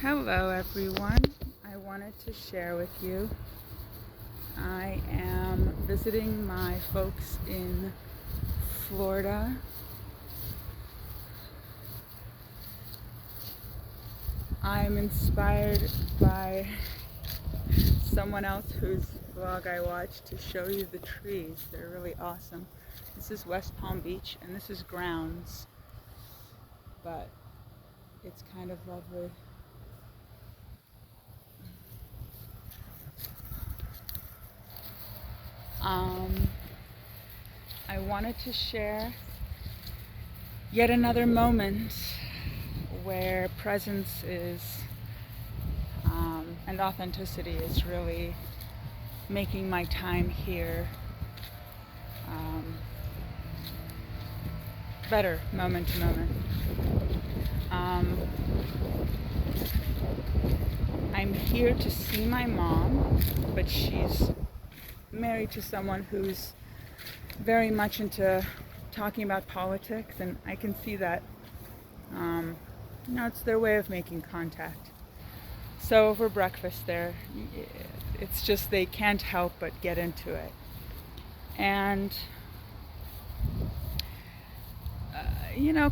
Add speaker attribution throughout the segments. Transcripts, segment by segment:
Speaker 1: Hello everyone. I wanted to share with you. I am visiting my folks in Florida. I'm inspired by someone else whose vlog I watched to show you the trees. They're really awesome. This is West Palm Beach and this is grounds, but it's kind of lovely. I wanted to share yet another moment where presence is and authenticity is really making my time here better moment to moment. I'm here to see my mom, but she's married to someone who's very much into talking about politics, and I can see that it's their way of making contact. So over breakfast there, it's just they can't help but get into it. And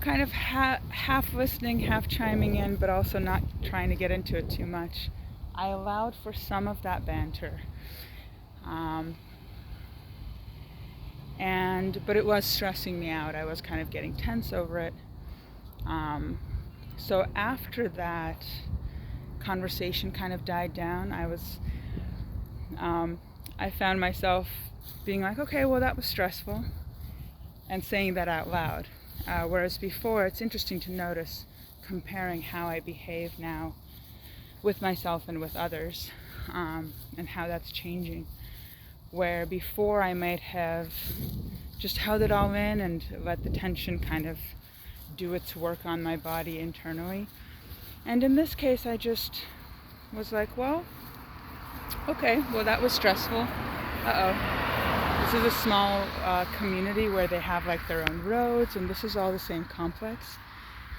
Speaker 1: kind of half listening, half chiming in, but also not trying to get into it too much. I allowed for some of that banter. But it was stressing me out. I was kind of getting tense over it. So after that conversation kind of died down, I found myself being like, okay, well, that was stressful, and saying that out loud. Whereas before, it's interesting to notice comparing how I behave now with myself and with others, and how that's changing. Where before I might have just held it all in and let the tension kind of do its work on my body internally. And in this case, I just was like, well, okay, well, that was stressful. This is a small community where they have like their own roads, and this is all the same complex.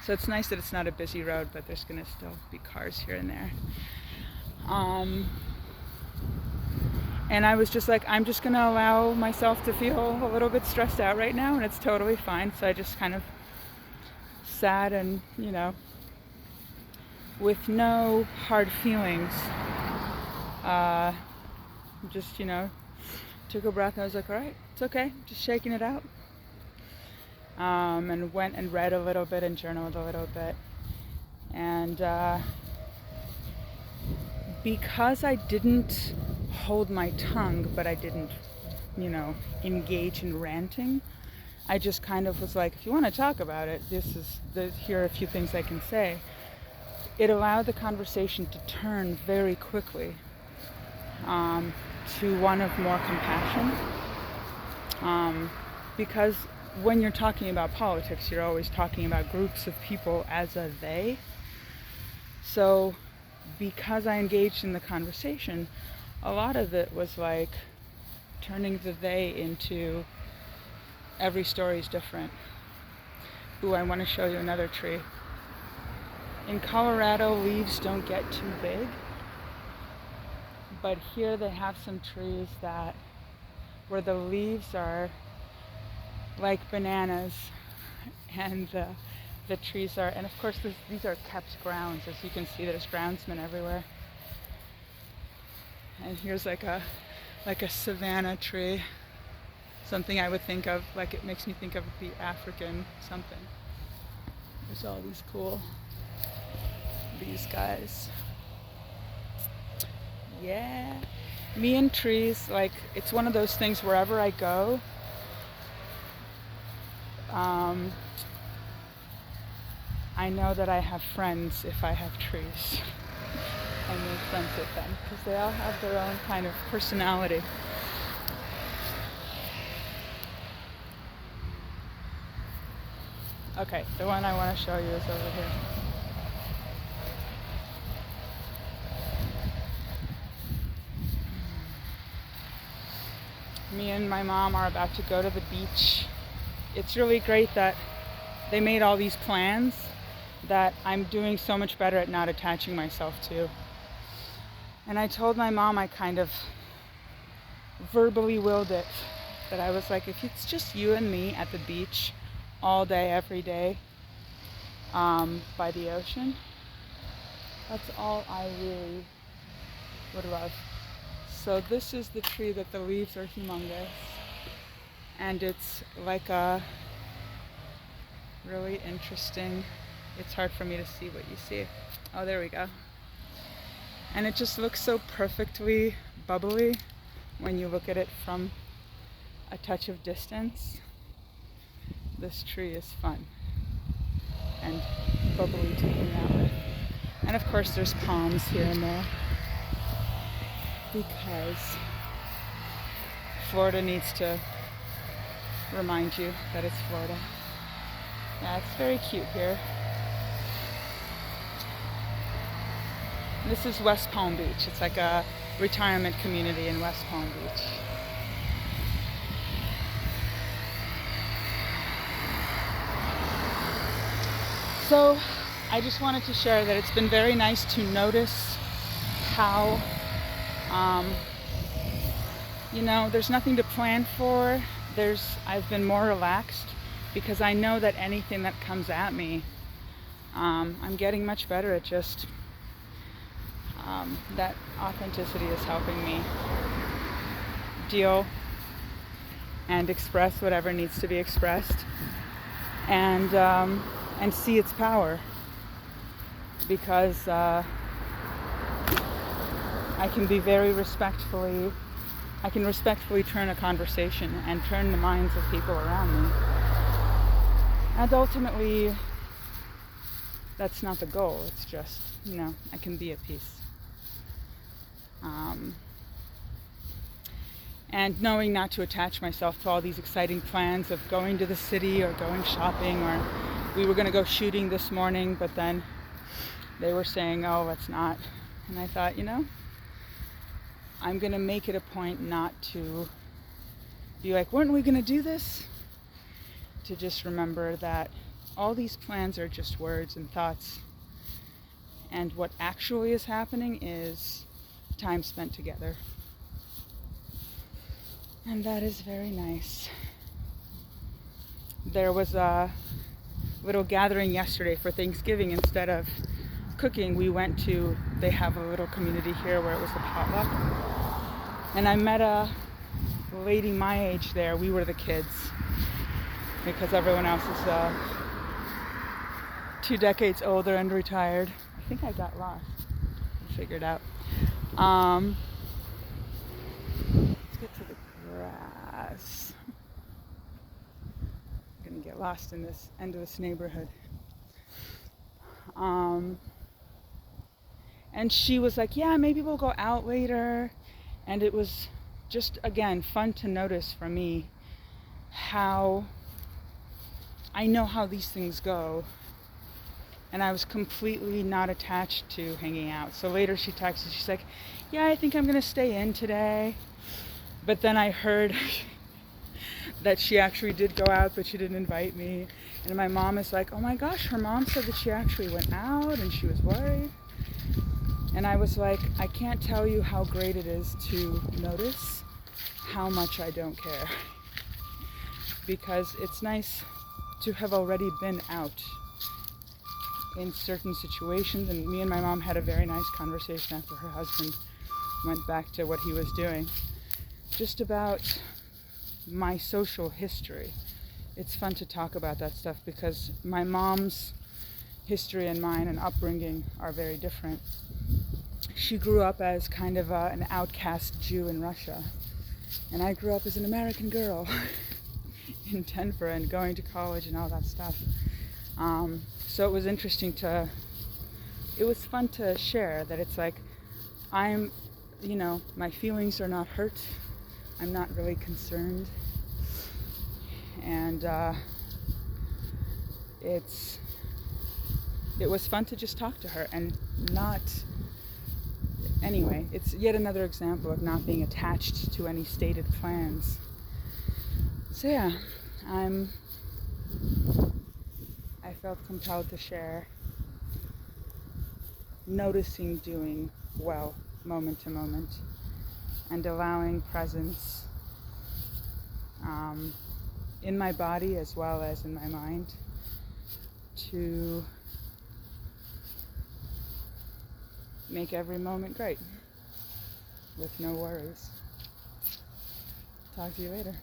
Speaker 1: So it's nice that it's not a busy road, but there's gonna still be cars here and there. And I was just like, I'm just gonna allow myself to feel a little bit stressed out right now, and it's totally fine. So I just kind of sat and, with no hard feelings, just, took a breath, and I was like, all right, it's okay, just shaking it out. And went and read a little bit and journaled a little bit. And because I didn't hold my tongue, but I didn't, engage in ranting, I just kind of was like, if you want to talk about it, here are a few things I can say. It allowed the conversation to turn very quickly to one of more compassion. Because when you're talking about politics, you're always talking about groups of people as a they. So because I engaged in the conversation, a lot of it was like turning the they into every story is different. Ooh, I want to show you another tree. In Colorado, leaves don't get too big, but here they have some trees where the leaves are like bananas, and the trees are, and of course these are kept grounds. As you can see, there's groundsmen everywhere. And here's like a savanna tree, something I would think of, like it makes me think of the African something. There's all these guys. Yeah, me and trees, like it's one of those things wherever I go, I know that I have friends if I have trees. I make friends with them because they all have their own kind of personality. Okay, the one I want to show you is over here. Me and my mom are about to go to the beach. It's really great that they made all these plans that I'm doing so much better at not attaching myself to. And I told my mom, I kind of verbally willed it, that I was like, if it's just you and me at the beach all day, every day, by the ocean, that's all I really would love. So this is the tree that the leaves are humongous, and it's like a really interesting, it's hard for me to see what you see. Oh, there we go. And it just looks so perfectly bubbly when you look at it from a touch of distance. This tree is fun and bubbly to hang out with. And of course there's palms here and there, because Florida needs to remind you that it's Florida. Yeah, it's very cute here. This is West Palm Beach. It's like a retirement community in West Palm Beach. So I just wanted to share that it's been very nice to notice how, there's nothing to plan for. I've been more relaxed because I know that anything that comes at me, I'm getting much better at just, that authenticity is helping me deal and express whatever needs to be expressed, and see its power, because I can respectfully turn a conversation and turn the minds of people around me. And ultimately, that's not the goal. It's just, I can be at peace. And knowing not to attach myself to all these exciting plans of going to the city or going shopping, or we were going to go shooting this morning, but then they were saying, oh, let's not. And I thought, I'm going to make it a point not to be like, weren't we going to do this? To just remember that all these plans are just words and thoughts. And what actually is happening is time spent together. And that is very nice. There was a little gathering yesterday for Thanksgiving. Instead of cooking, they have a little community here where it was a potluck. And I met a lady my age there. We were the kids, because everyone else is 2 decades older and retired. I think I got lost. I figured out. Let's get to the grass. I'm gonna get lost in this endless neighborhood. And she was like, yeah, maybe we'll go out later. And it was just, again, fun to notice for me how I know how these things go. And I was completely not attached to hanging out. So later she texted, she's like, yeah, I think I'm gonna stay in today. But then I heard that she actually did go out, but she didn't invite me. And my mom is like, oh my gosh, her mom said that she actually went out and she was worried. And I was like, I can't tell you how great it is to notice how much I don't care. Because it's nice to have already been out in certain situations. And me and my mom had a very nice conversation after her husband went back to what he was doing, just about my social history. It's fun to talk about that stuff because my mom's history and mine and upbringing are very different. She grew up as kind of an outcast Jew in Russia, and I grew up as an American girl in Denver and going to college and all that stuff. So it was interesting it was fun to share that it's like, my feelings are not hurt. I'm not really concerned. And it was fun to just talk to her and anyway, it's yet another example of not being attached to any stated plans. So yeah, I felt compelled to share noticing doing well moment to moment, and allowing presence in my body as well as in my mind to make every moment great with no worries. Talk to you later.